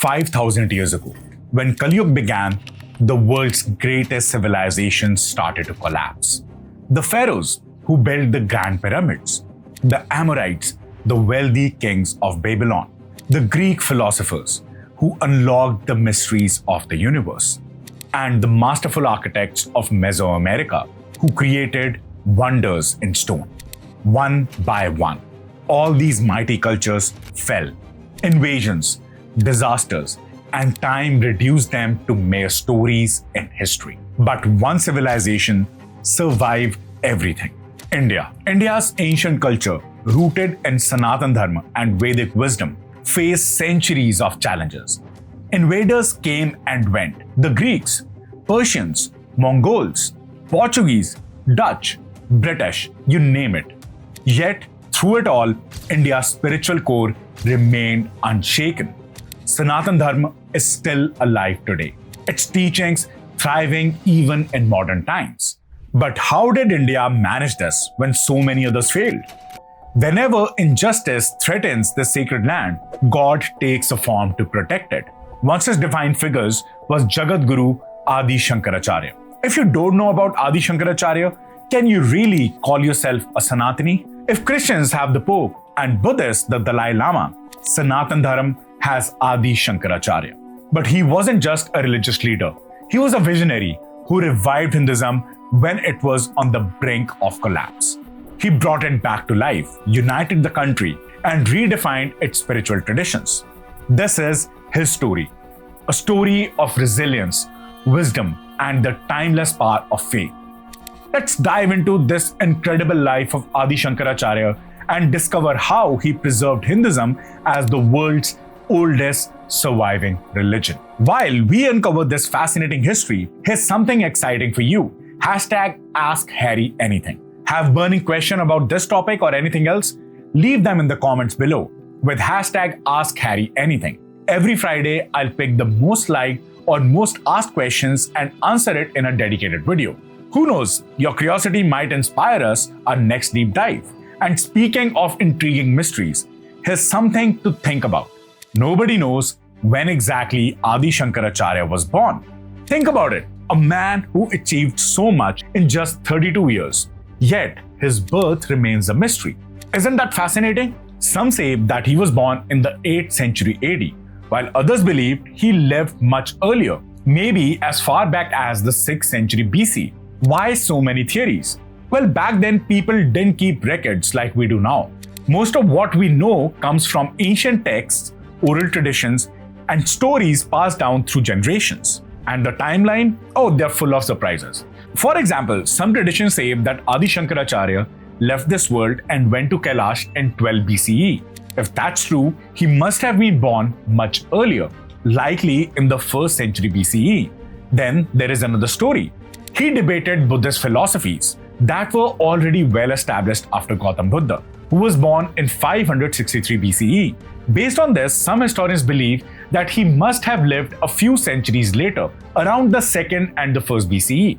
5,000 years ago, when Kali Yuga began, the world's greatest civilization started to collapse. The pharaohs who built the Grand Pyramids, the Amorites, the wealthy kings of Babylon, the Greek philosophers who unlocked the mysteries of the universe, and the masterful architects of Mesoamerica who created wonders in stone. One by one, all these mighty cultures fell. Invasions, disasters, and time reduced them to mere stories in history. But one civilization survived everything. India. India's ancient culture, rooted in Sanātana Dharma and Vedic wisdom, faced centuries of challenges. Invaders came and went. The Greeks, Persians, Mongols, Portuguese, Dutch, British, you name it. Yet, through it all, India's spiritual core remained unshaken. Sanātana Dharma is still alive today, its teachings thriving even in modern times. But how did India manage this when so many others failed? Whenever injustice threatens the sacred land, God takes a form to protect it. One such divine figure was Jagat Guru Adi Shankaracharya. If you don't know about Adi Shankaracharya, can you really call yourself a Sanatani? If Christians have the Pope and Buddhists the Dalai Lama, Sanātana Dharma has Adi Shankaracharya. But he wasn't just a religious leader. He was a visionary who revived Hinduism when it was on the brink of collapse. He brought it back to life, united the country, and redefined its spiritual traditions. This is his story, a story of resilience, wisdom, and the timeless power of faith. Let's dive into this incredible life of Adi Shankaracharya and discover how he preserved Hinduism as the world's oldest surviving religion. While we uncover this fascinating history, here's something exciting for you. #AskHarryAnything. Have burning question about this topic or anything else? Leave them in the comments below with #AskHarryAnything. Every Friday, I'll pick the most liked or most asked questions and answer it in a dedicated video. Who knows, your curiosity might inspire us our next deep dive. And speaking of intriguing mysteries, here's something to think about. Nobody knows when exactly Adi Shankaracharya was born. Think about it, a man who achieved so much in just 32 years. Yet, his birth remains a mystery. Isn't that fascinating? Some say that he was born in the 8th century AD, while others believe he lived much earlier, maybe as far back as the 6th century BC. Why so many theories? Well, back then people didn't keep records like we do now. Most of what we know comes from ancient texts, oral traditions, and stories passed down through generations. And the timeline? Oh, they're full of surprises. For example, some traditions say that Adi Shankaracharya left this world and went to Kailash in 12 BCE. If that's true, he must have been born much earlier, likely in the 1st century BCE. Then there is another story. He debated Buddhist philosophies that were already well established after Gautam Buddha, who was born in 563 BCE. Based on this, some historians believe that he must have lived a few centuries later, around the 2nd and the 1st BCE.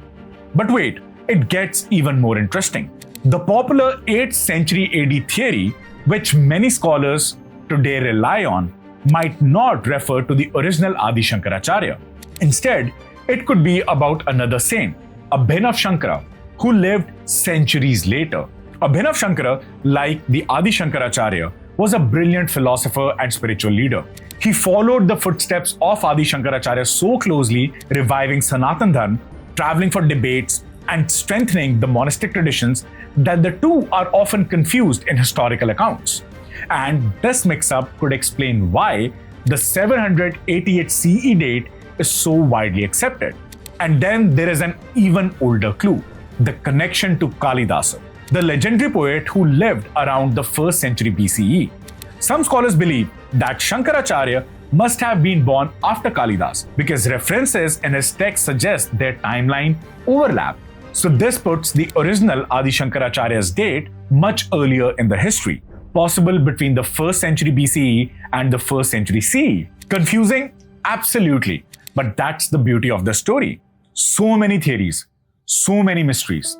But wait, it gets even more interesting. The popular 8th century AD theory, which many scholars today rely on, might not refer to the original Adi Shankaracharya. Instead, it could be about another saint, Abhinav Shankara, who lived centuries later. Abhinav Shankara, like the Adi Shankaracharya, was a brilliant philosopher and spiritual leader. He followed the footsteps of Adi Shankaracharya so closely, reviving Sanātana Dharma, traveling for debates, and strengthening the monastic traditions that the two are often confused in historical accounts. And this mix-up could explain why the 788 CE date is so widely accepted. And then there is an even older clue, the connection to Kalidasa, the legendary poet who lived around the 1st century BCE. Some scholars believe that Shankaracharya must have been born after Kalidas because references in his text suggest their timeline overlap. So this puts the original Adi Shankaracharya's date much earlier in the history, possible between the 1st century BCE and the 1st century CE. Confusing? Absolutely. But that's the beauty of the story. So many theories, so many mysteries.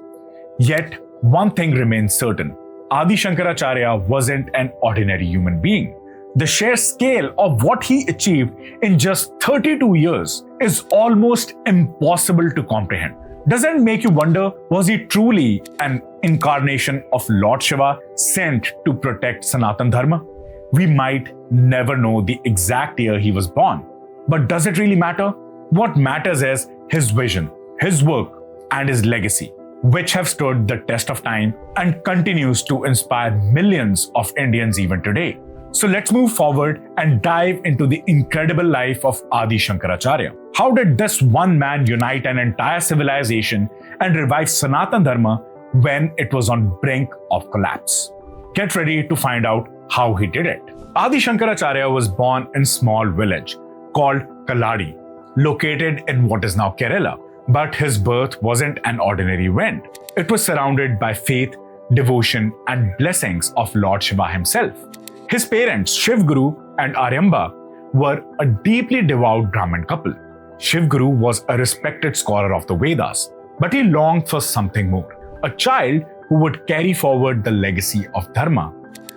Yet, one thing remains certain. Adi Shankaracharya wasn't an ordinary human being. The sheer scale of what he achieved in just 32 years is almost impossible to comprehend. Doesn't it make you wonder, was he truly an incarnation of Lord Shiva sent to protect Sanātana Dharma? We might never know the exact year he was born. But does it really matter? What matters is his vision, his work, and his legacy, which have stood the test of time and continues to inspire millions of Indians even today. So let's move forward and dive into the incredible life of Adi Shankaracharya. How did this one man unite an entire civilization and revive Sanātana Dharma when it was on brink of collapse? Get ready to find out how he did it. Adi Shankaracharya was born in a small village called Kaladi, located in what is now Kerala. But his birth wasn't an ordinary event. It was surrounded by faith, devotion, and blessings of Lord Shiva himself. His parents, Shiv Guru and Aryamba, were a deeply devout Brahmin couple. Shiv Guru was a respected scholar of the Vedas, but he longed for something more, a child who would carry forward the legacy of Dharma.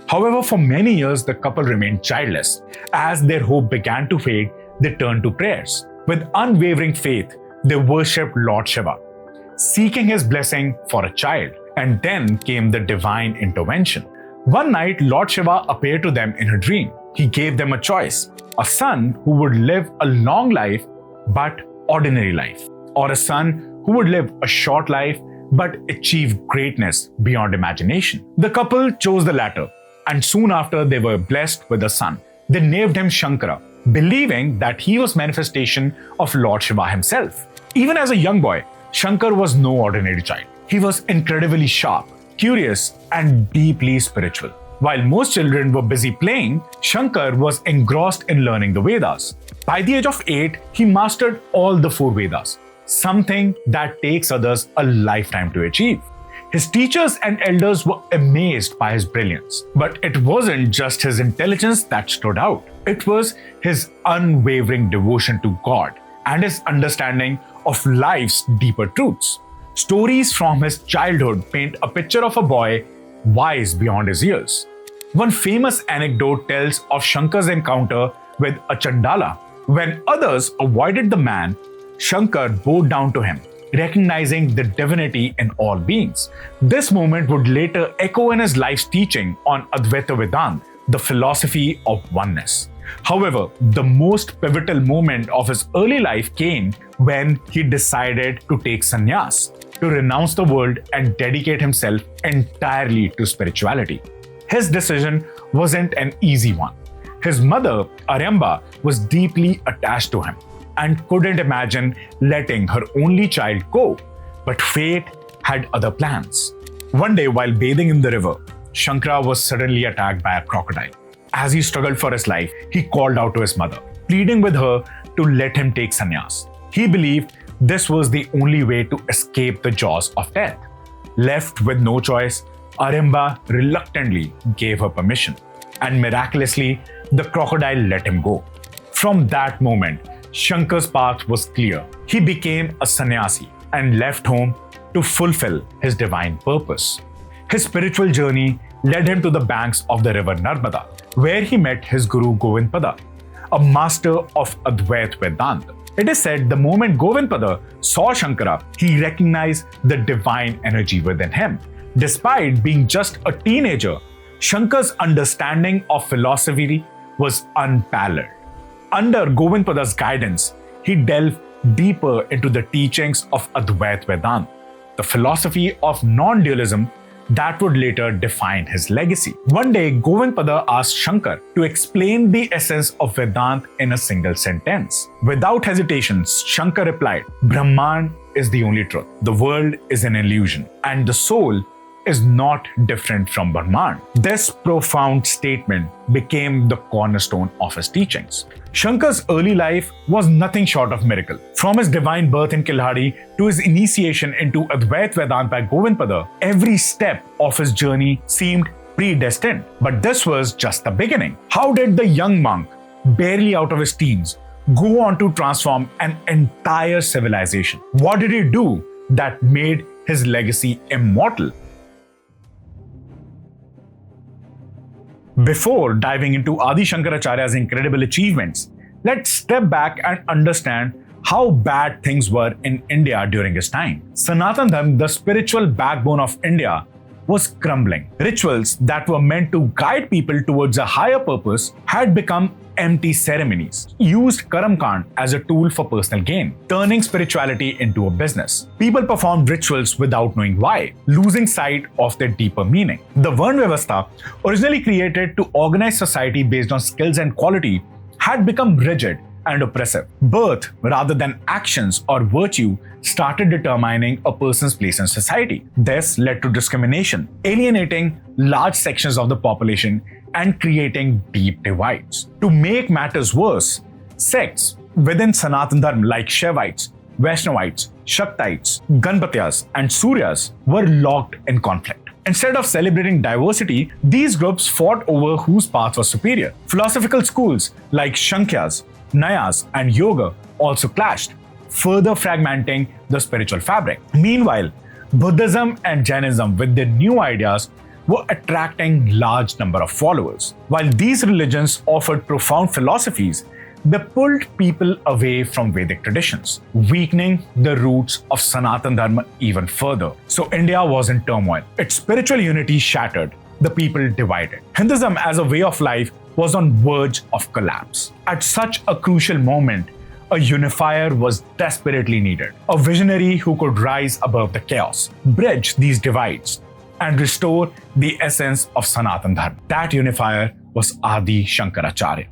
However, for many years, the couple remained childless. As their hope began to fade, they turned to prayers. With unwavering faith, they worshipped Lord Shiva, seeking his blessing for a child. And then came the divine intervention. One night, Lord Shiva appeared to them in a dream. He gave them a choice: a son who would live a long life but ordinary life, or a son who would live a short life but achieve greatness beyond imagination. The couple chose the latter, and soon after they were blessed with a son. They named him Shankara, believing that he was manifestation of Lord Shiva himself. Even as a young boy, Shankar was no ordinary child. He was incredibly sharp, curious, and deeply spiritual. While most children were busy playing, Shankar was engrossed in learning the Vedas. By the age of 8, he mastered all the 4 Vedas, something that takes others a lifetime to achieve. His teachers and elders were amazed by his brilliance. But it wasn't just his intelligence that stood out. It was his unwavering devotion to God and his understanding of life's deeper truths. Stories from his childhood paint a picture of a boy wise beyond his years. One famous anecdote tells of Shankar's encounter with a Chandala. When others avoided the man, Shankar bowed down to him, recognizing the divinity in all beings. This moment would later echo in his life's teaching on Advaita Vedanta, the philosophy of oneness. However, the most pivotal moment of his early life came when he decided to take sannyas, to renounce the world and dedicate himself entirely to spirituality. His decision wasn't an easy one. His mother, Aryamba, was deeply attached to him and couldn't imagine letting her only child go. But fate had other plans. One day, while bathing in the river, Shankara was suddenly attacked by a crocodile. As he struggled for his life, he called out to his mother, pleading with her to let him take sannyas. He believed this was the only way to escape the jaws of death. Left with no choice, Aryamba reluctantly gave her permission, and miraculously, the crocodile let him go. From that moment, Shankar's path was clear. He became a sannyasi and left home to fulfill his divine purpose. His spiritual journey led him to the banks of the river Narmada, where he met his guru Govindpada, a master of Advaita Vedanta. It is said the moment Govindpada saw Shankara, he recognized the divine energy within him. Despite being just a teenager, Shankar's understanding of philosophy was unparalleled. Under Govindpada's guidance, he delved deeper into the teachings of Advaita Vedanta, the philosophy of non-dualism that would later define his legacy. One day, Govindpada asked Shankar to explain the essence of Vedanta in a single sentence. Without hesitation, Shankar replied, Brahman is the only truth. The world is an illusion, and the soul is not different from Brahman. This profound statement became the cornerstone of his teachings. Shankar's early life was nothing short of miracle. From his divine birth in Kilhadi to his initiation into Advaita Vedanta by Govindpada, every step of his journey seemed predestined. But this was just the beginning. How did the young monk, barely out of his teens, go on to transform an entire civilization? What did he do that made his legacy immortal? Before diving into Adi Shankaracharya's incredible achievements, let's step back and understand how bad things were in India during his time. Sanātana Dharma, the spiritual backbone of India, was crumbling. Rituals that were meant to guide people towards a higher purpose had become empty ceremonies, used Karam Kand as a tool for personal gain, turning spirituality into a business. People performed rituals without knowing why, losing sight of their deeper meaning. The Varna Vyavastha, originally created to organize society based on skills and quality, had become rigid and oppressive. Birth, rather than actions or virtue, started determining a person's place in society. This led to discrimination, alienating large sections of the population and creating deep divides. To make matters worse, sects within Sanātana Dharma like Shaivites, Vaishnavites, Shaktites, Ganpatyas, and Suryas were locked in conflict. Instead of celebrating diversity, these groups fought over whose path was superior. Philosophical schools like Shankyas, Nayas, and Yoga also clashed, further fragmenting the spiritual fabric. Meanwhile, Buddhism and Jainism, with their new ideas, were attracting large number of followers. While these religions offered profound philosophies, they pulled people away from Vedic traditions, weakening the roots of Sanātana Dharma even further. So India was in turmoil. Its spiritual unity shattered, the people divided. Hinduism as a way of life was on verge of collapse. At such a crucial moment, a unifier was desperately needed, a visionary who could rise above the chaos, bridge these divides, and restore the essence of Sanātana Dharma. That unifier was Adi Shankaracharya.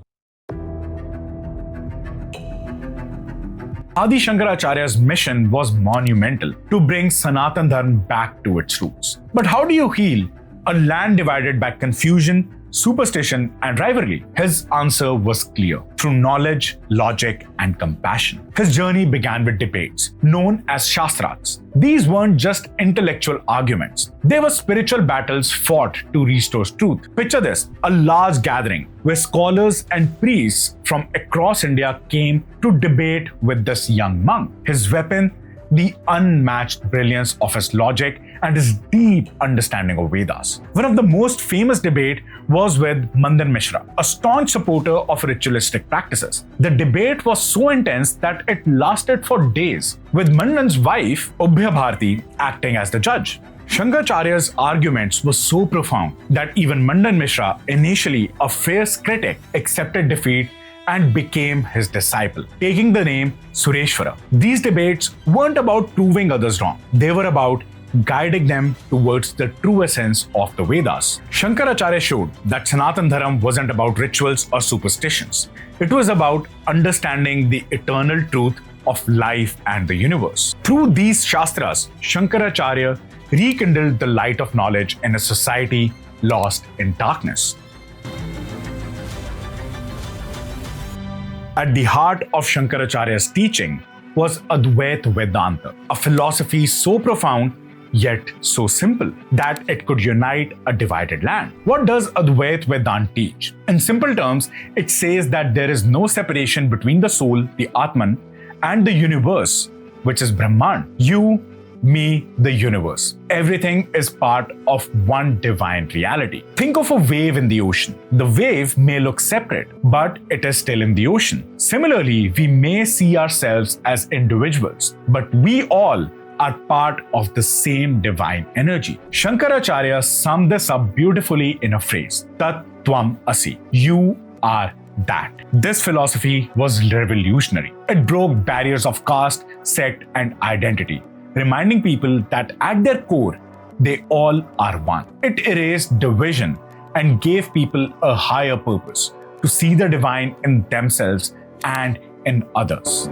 Adi Shankaracharya's mission was monumental, to bring Sanātana Dharma back to its roots. But how do you heal a land divided by confusion, superstition, and rivalry? His answer was clear: through knowledge, logic, and compassion. His journey began with debates, known as Shastrats. These weren't just intellectual arguments. They were spiritual battles fought to restore truth. Picture this: a large gathering where scholars and priests from across India came to debate with this young monk. His weapon, the unmatched brilliance of his logic and his deep understanding of Vedas. One of the most famous debate was with Mandan Mishra, a staunch supporter of ritualistic practices. The debate was so intense that it lasted for days, with Mandan's wife, Ubhya Bharati, acting as the judge. Shankaracharya's arguments were so profound that even Mandan Mishra, initially a fierce critic, accepted defeat and became his disciple, taking the name Sureshwara. These debates weren't about proving others wrong. They were about guiding them towards the true essence of the Vedas. Shankaracharya showed that Sanātana Dharma wasn't about rituals or superstitions. It was about understanding the eternal truth of life and the universe. Through these Shastras, Shankaracharya rekindled the light of knowledge in a society lost in darkness. At the heart of Shankaracharya's teaching was Advaita Vedanta, a philosophy so profound yet so simple that it could unite a divided land. What does Advaita Vedanta teach? In simple terms, it says that there is no separation between the soul, the Atman, and the universe, which is Brahman. You, me, the universe. Everything is part of one divine reality. Think of a wave in the ocean. The wave may look separate, but it is still in the ocean. Similarly, we may see ourselves as individuals, but we all are part of the same divine energy. Shankaracharya summed this up beautifully in a phrase: Tat Tvam Asi. You are that. This philosophy was revolutionary. It broke barriers of caste, sect, and identity, reminding people that at their core, they all are one. It erased division and gave people a higher purpose, to see the divine in themselves and in others.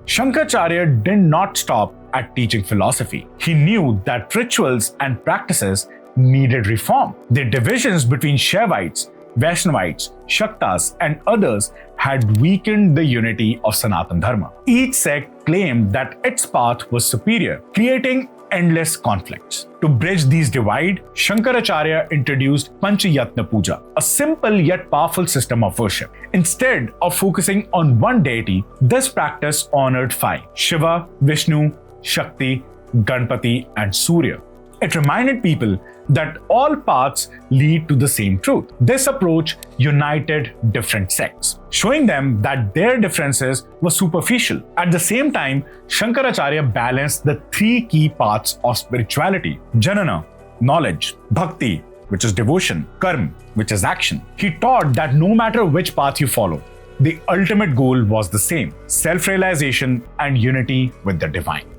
Shankaracharya did not stop at teaching philosophy. He knew that rituals and practices needed reform. The divisions between Shaivites, Vaishnavites, Shaktas, and others had weakened the unity of Sanātana Dharma. Each sect claimed that its path was superior, creating endless conflicts. To bridge these divides, Shankaracharya introduced Panchayatna Puja, a simple yet powerful system of worship. Instead of focusing on one deity, this practice honored five: Shiva, Vishnu, Shakti, Ganpati, and Surya. It reminded people that all paths lead to the same truth. This approach united different sects, showing them that their differences were superficial. At the same time, Shankaracharya balanced the three key paths of spirituality: Janana, knowledge; Bhakti, which is devotion; Karma, which is action. He taught that no matter which path you follow, the ultimate goal was the same: self-realization and unity with the divine.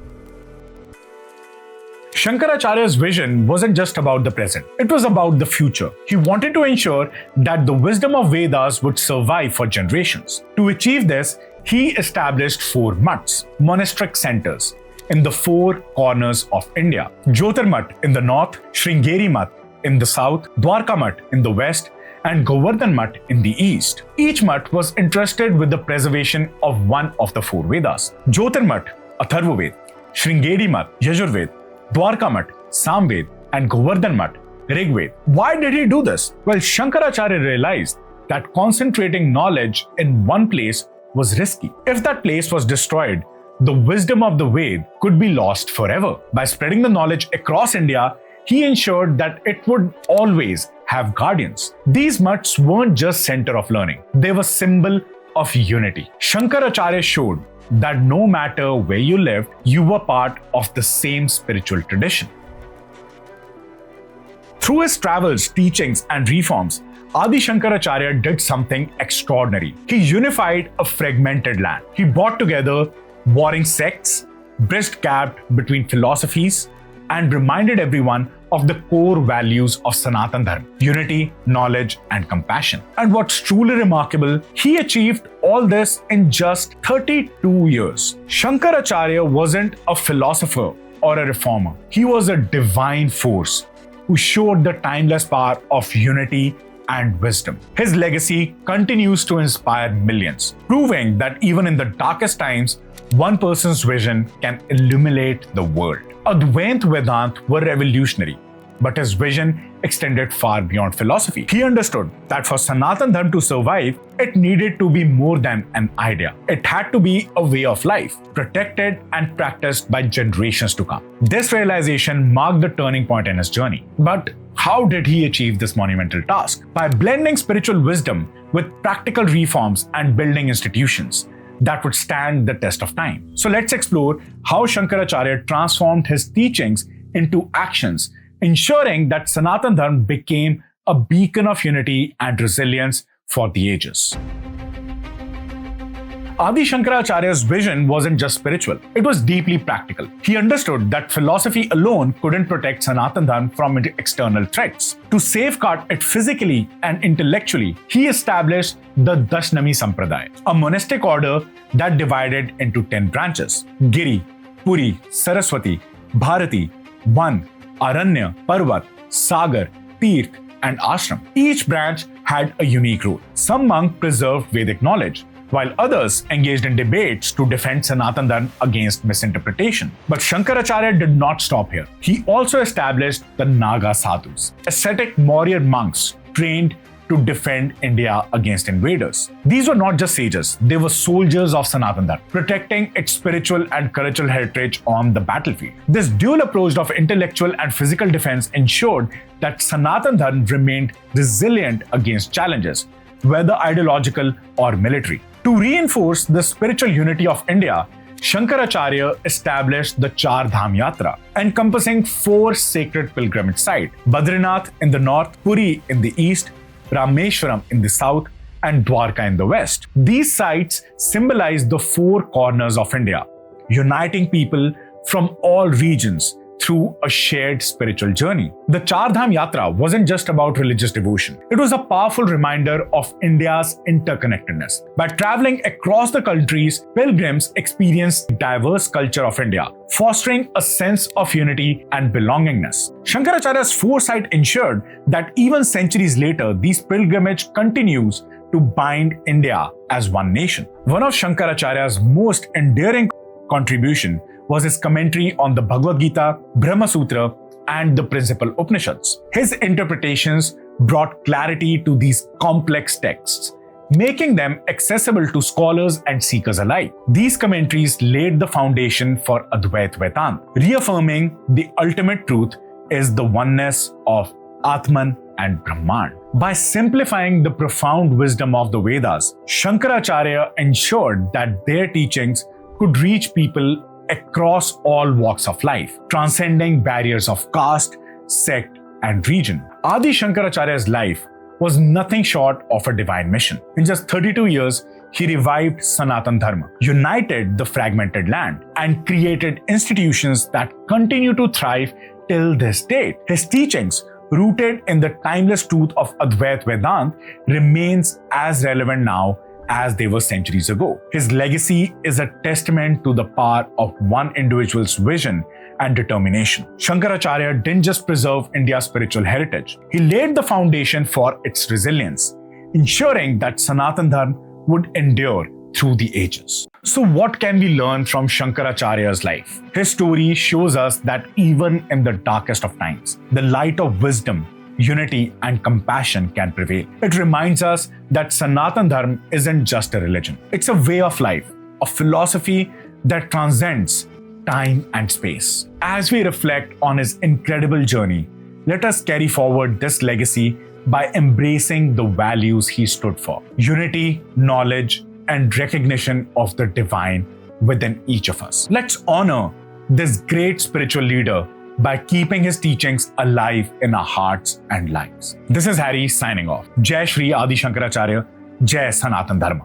Shankaracharya's vision wasn't just about the present, it was about the future. He wanted to ensure that the wisdom of Vedas would survive for generations. To achieve this, he established 4 maths, monastic centers, in the 4 corners of India: Jyotirmath in the north, Sringeri Math in the south, Dwarka Math in the west, and Govardhan Math in the east. Each Math was entrusted with the preservation of one of the 4 Vedas: Jyotirmath, Atharva Ved; Sringeri Math, Yajurved; Dwarka Math, Samved; and Govardhan Math, Rigved. Why did he do this? Well, Shankaracharya realized that concentrating knowledge in one place was risky. If that place was destroyed, the wisdom of the Ved could be lost forever. By spreading the knowledge across India, he ensured that it would always have guardians. These maths weren't just center of learning, they were symbol of unity. Shankaracharya showed that no matter where you lived, you were part of the same spiritual tradition. Through his travels, teachings, and reforms, Adi Shankaracharya did something extraordinary. He unified a fragmented land. He brought together warring sects, bridged gap between philosophies, and reminded everyone of the core values of Sanātana Dharma: unity, knowledge, and compassion. And what's truly remarkable, he achieved all this in just 32 years. Shankaracharya wasn't a philosopher or a reformer. He was a divine force who showed the timeless power of unity and wisdom. His legacy continues to inspire millions, proving that even in the darkest times, one person's vision can illuminate the world. Advaita Vedanta were revolutionary, but his vision extended far beyond philosophy. He understood that for Sanātana Dharma to survive, it needed to be more than an idea. It had to be a way of life, protected and practiced by generations to come. This realization marked the turning point in his journey. But how did he achieve this monumental task? By blending spiritual wisdom with practical reforms and building institutions that would stand the test of time. So let's explore how Shankaracharya transformed his teachings into actions, ensuring that Sanātana Dharma became a beacon of unity and resilience for the ages. Adi Shankaracharya's vision wasn't just spiritual, it was deeply practical. He understood that philosophy alone couldn't protect Sanātana Dharma from external threats. To safeguard it physically and intellectually, he established the Dashnami Sampradaya, a monastic order that divided into 10 branches: Giri, Puri, Saraswati, Bharati, Van, Aranya, Parvat, Sagar, Tirth, and Ashram. Each branch had a unique role. Some monks preserved Vedic knowledge, while others engaged in debates to defend Sanātana Dharma against misinterpretation. But Shankaracharya did not stop here. He also established the Naga Sadhus, ascetic warrior monks trained to defend India against invaders. These were not just sages, they were soldiers of Sanātana Dharma, protecting its spiritual and cultural heritage on the battlefield. This dual approach of intellectual and physical defense ensured that Sanātana Dharma remained resilient against challenges, whether ideological or military. To reinforce the spiritual unity of India, Shankaracharya established the Char Dham Yatra, encompassing 4 sacred pilgrimage sites: Badrinath in the north, Puri in the east, Rameshwaram in the south, and Dwarka in the west. These sites symbolize the 4 corners of India, uniting people from all regions through a shared spiritual journey. The Char Dham Yatra wasn't just about religious devotion. It was a powerful reminder of India's interconnectedness. By traveling across the countries, pilgrims experienced the diverse culture of India, fostering a sense of unity and belongingness. Shankaracharya's foresight ensured that even centuries later, these pilgrimage continues to bind India as one nation. One of Shankaracharya's most enduring contribution was his commentary on the Bhagavad Gita, Brahma Sutra, and the principal Upanishads. His interpretations brought clarity to these complex texts, making them accessible to scholars and seekers alike. These commentaries laid the foundation for Advaita Vedanta, reaffirming the ultimate truth is the oneness of Atman and Brahman. By simplifying the profound wisdom of the Vedas, Shankaracharya ensured that their teachings could reach people across all walks of life, transcending barriers of caste, sect, and region. Adi Shankaracharya's life was nothing short of a divine mission. In just 32 years, he revived Sanātana Dharma, united the fragmented land, and created institutions that continue to thrive till this date. His teachings, rooted in the timeless truth of Advaita Vedanta, remains as relevant now as they were centuries ago. His legacy is a testament to the power of one individual's vision and determination. Shankaracharya didn't just preserve India's spiritual heritage, he laid the foundation for its resilience, ensuring that Sanātana Dharma would endure through the ages. So what can we learn from Shankaracharya's life? His story shows us that even in the darkest of times, the light of wisdom, unity, and compassion can prevail. It reminds us that Sanātana Dharma isn't just a religion. It's a way of life, a philosophy that transcends time and space. As we reflect on his incredible journey, let us carry forward this legacy by embracing the values he stood for: unity, knowledge, and recognition of the divine within each of us. Let's honor this great spiritual leader by keeping his teachings alive in our hearts and lives. This is Harry signing off. Jai Shri Adi Shankaracharya, Jai Sanātana Dharma.